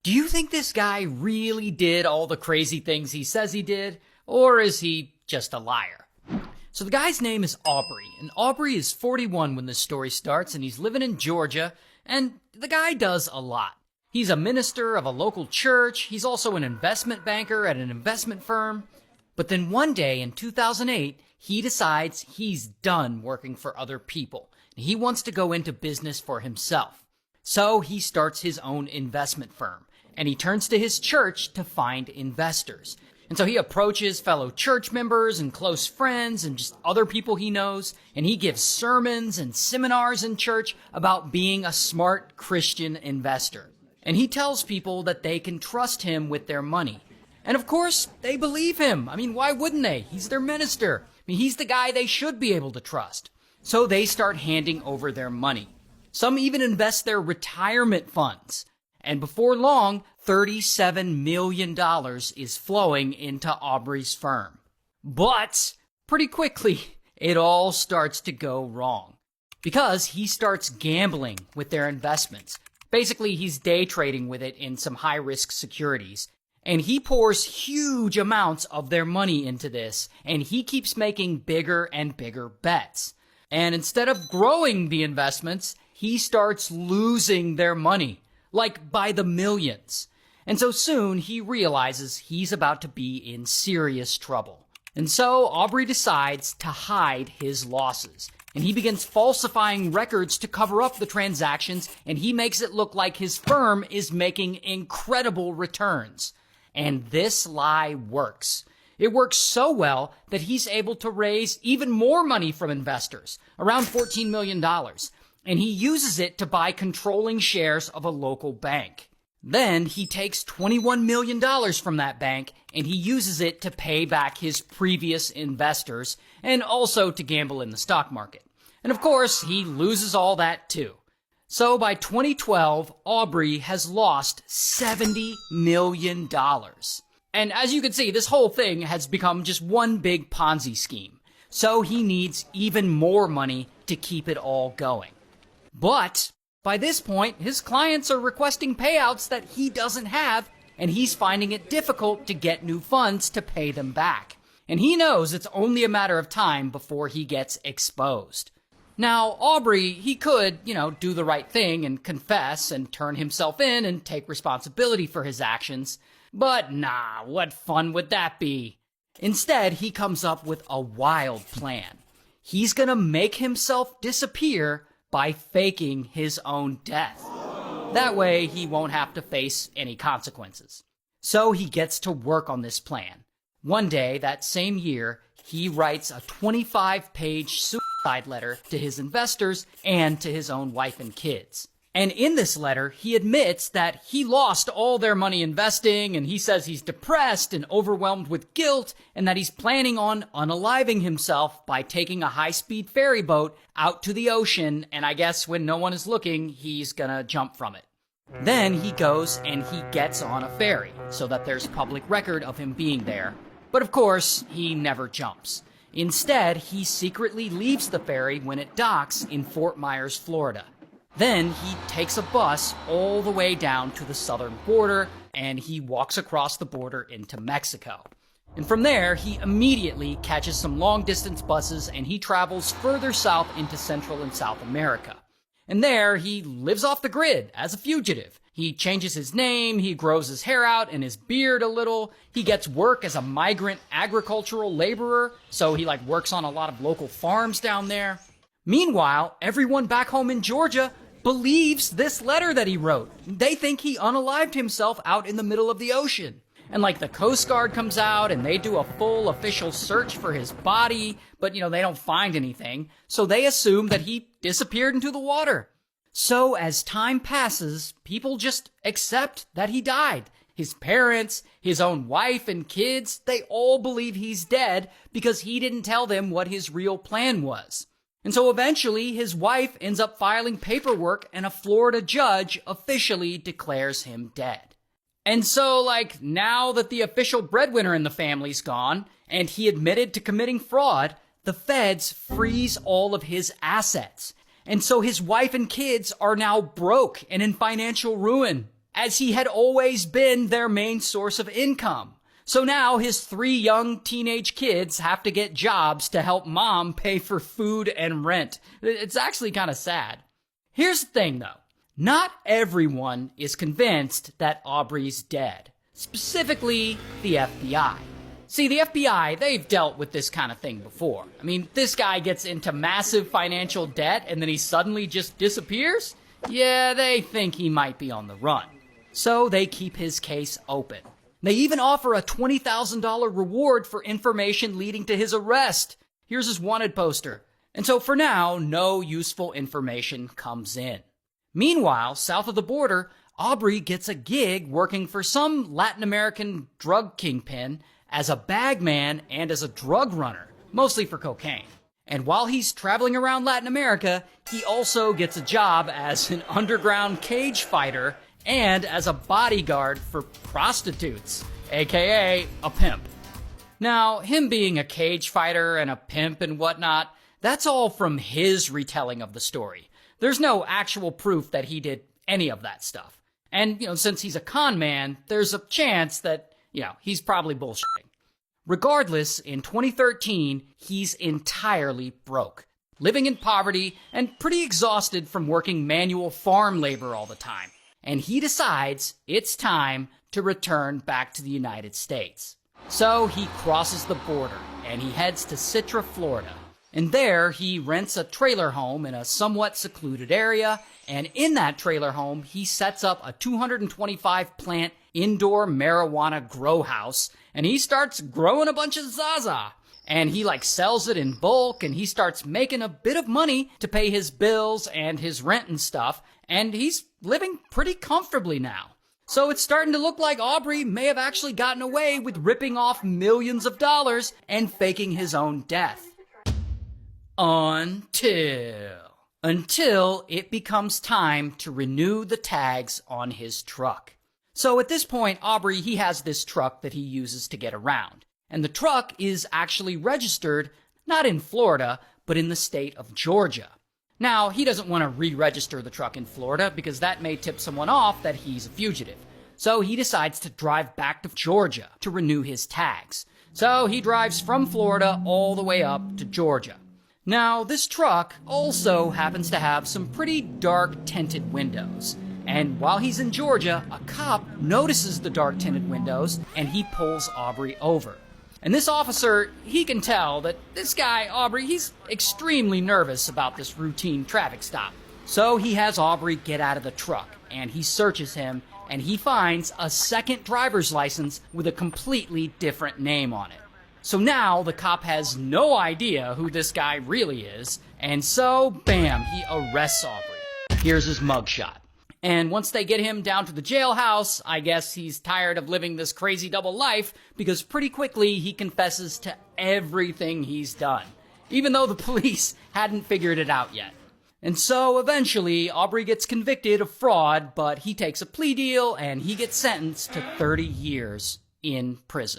Do you think this guy really did all the crazy things he says he did, or is he just a liar? So the guy's name is Aubrey, and Aubrey is 41 when this story starts, and he's living in Georgia, and the guy does a lot. He's a minister of a local church, he's also an investment banker at an investment firm, but then one day in 2008, he decides he's done working for other people. He wants to go into business for himself. So he starts his own investment firm, and he turns to his church to find investors. And so he approaches fellow church members and close friends and just other people he knows, and he gives sermons and seminars in church about being a smart Christian investor. And he tells people that they can trust him with their money. And of course, they believe him. I mean, why wouldn't they? He's their minister. I mean, he's the guy they should be able to trust. So they start handing over their money. Some even invest their retirement funds. And before long, $37 million is flowing into Aubrey's firm. But pretty quickly, it all starts to go wrong. Because he starts gambling with their investments. Basically, he's day trading with it in some high-risk securities. And he pours huge amounts of their money into this, and he keeps making bigger and bigger bets. And instead of growing the investments, he starts losing their money, like by the millions. And so soon he realizes he's about to be in serious trouble. And so Aubrey decides to hide his losses. And he begins falsifying records to cover up the transactions, and he makes it look like his firm is making incredible returns. And this lie works. It works so well that he's able to raise even more money from investors, around $14 million. And he uses it to buy controlling shares of a local bank. Then he takes $21 million from that bank and he uses it to pay back his previous investors and also to gamble in the stock market. And of course, he loses all that too. So by 2012, Aubrey has lost $70 million. And as you can see, this whole thing has become just one big Ponzi scheme. So he needs even more money to keep it all going. But by this point, his clients are requesting payouts that he doesn't have, and he's finding it difficult to get new funds to pay them back. And he knows it's only a matter of time before he gets exposed. Now, Aubrey, he could, do the right thing and confess and turn himself in and take responsibility for his actions. But nah, what fun would that be? Instead, he comes up with a wild plan. He's gonna make himself disappear by faking his own death. That way, he won't have to face any consequences. So he gets to work on this plan. One day, that same year, he writes a 25-page suicide letter to his investors and to his own wife and kids. And in this letter, he admits that he lost all their money investing, and he says he's depressed and overwhelmed with guilt, and that he's planning on unaliving himself by taking a high-speed ferry boat out to the ocean, and I guess when no one is looking, he's gonna jump from it. Then he goes and he gets on a ferry, so that there's public record of him being there. But of course, he never jumps. Instead, he secretly leaves the ferry when it docks in Fort Myers, Florida. Then he takes a bus all the way down to the southern border, and he walks across the border into Mexico. And from there, he immediately catches some long-distance buses, and he travels further south into Central and South America. And there, he lives off the grid as a fugitive. He changes his name, he grows his hair out and his beard a little, he gets work as a migrant agricultural laborer, so he works on a lot of local farms down there. Meanwhile, everyone back home in Georgia believes this letter that he wrote. They think he unalived himself out in the middle of the ocean. And the Coast Guard comes out and they do a full official search for his body, but they don't find anything. So they assume that he disappeared into the water. So as time passes, people just accept that he died. His parents, his own wife and kids, they all believe he's dead because he didn't tell them what his real plan was. And so eventually his wife ends up filing paperwork and a Florida judge officially declares him dead. And so now that the official breadwinner in the family's gone and he admitted to committing fraud, the feds freeze all of his assets. And so his wife and kids are now broke and in financial ruin. as he had always been their main source of income. So now his 3 young teenage kids have to get jobs to help mom pay for food and rent. It's actually kind of sad. Here's the thing though. Not everyone is convinced that Aubrey's dead. Specifically, the FBI. See, the FBI, they've dealt with this kind of thing before. I mean, this guy gets into massive financial debt and then he suddenly just disappears? Yeah, they think he might be on the run. So they keep his case open. They even offer a $20,000 reward for information leading to his arrest. Here's his wanted poster. And so for now, no useful information comes in. Meanwhile, south of the border, Aubrey gets a gig working for some Latin American drug kingpin as a bagman and as a drug runner, mostly for cocaine. And while he's traveling around Latin America, he also gets a job as an underground cage fighter and as a bodyguard for prostitutes, aka a pimp. Now, him being a cage fighter and a pimp and whatnot, that's all from his retelling of the story. There's no actual proof that he did any of that stuff. And, since he's a con man, there's a chance that, he's probably bullshitting. Regardless, in 2013, he's entirely broke, living in poverty and pretty exhausted from working manual farm labor all the time. And he decides it's time to return back to the United States. So he crosses the border and he heads to Citra, Florida. And there he rents a trailer home in a somewhat secluded area. And in that trailer home, he sets up a 225 plant indoor marijuana grow house. And he starts growing a bunch of Zaza. And he sells it in bulk and he starts making a bit of money to pay his bills and his rent and stuff. And he's living pretty comfortably now. So it's starting to look like Aubrey may have actually gotten away with ripping off millions of dollars and faking his own death. Until it becomes time to renew the tags on his truck. So at this point, Aubrey, he has this truck that he uses to get around. And the truck is actually registered, not in Florida, but in the state of Georgia. Now, he doesn't want to re-register the truck in Florida because that may tip someone off that he's a fugitive. So he decides to drive back to Georgia to renew his tags. So he drives from Florida all the way up to Georgia. Now, this truck also happens to have some pretty dark tinted windows. And while he's in Georgia, a cop notices the dark tinted windows and he pulls Aubrey over. And this officer, he can tell that this guy, Aubrey, he's extremely nervous about this routine traffic stop. So he has Aubrey get out of the truck, and he searches him, and he finds a second driver's license with a completely different name on it. So now the cop has no idea who this guy really is, and so, bam, he arrests Aubrey. Here's his mugshot. And once they get him down to the jailhouse, I guess he's tired of living this crazy double life because pretty quickly he confesses to everything he's done, even though the police hadn't figured it out yet. And so eventually Aubrey gets convicted of fraud, but he takes a plea deal and he gets sentenced to 30 years in prison.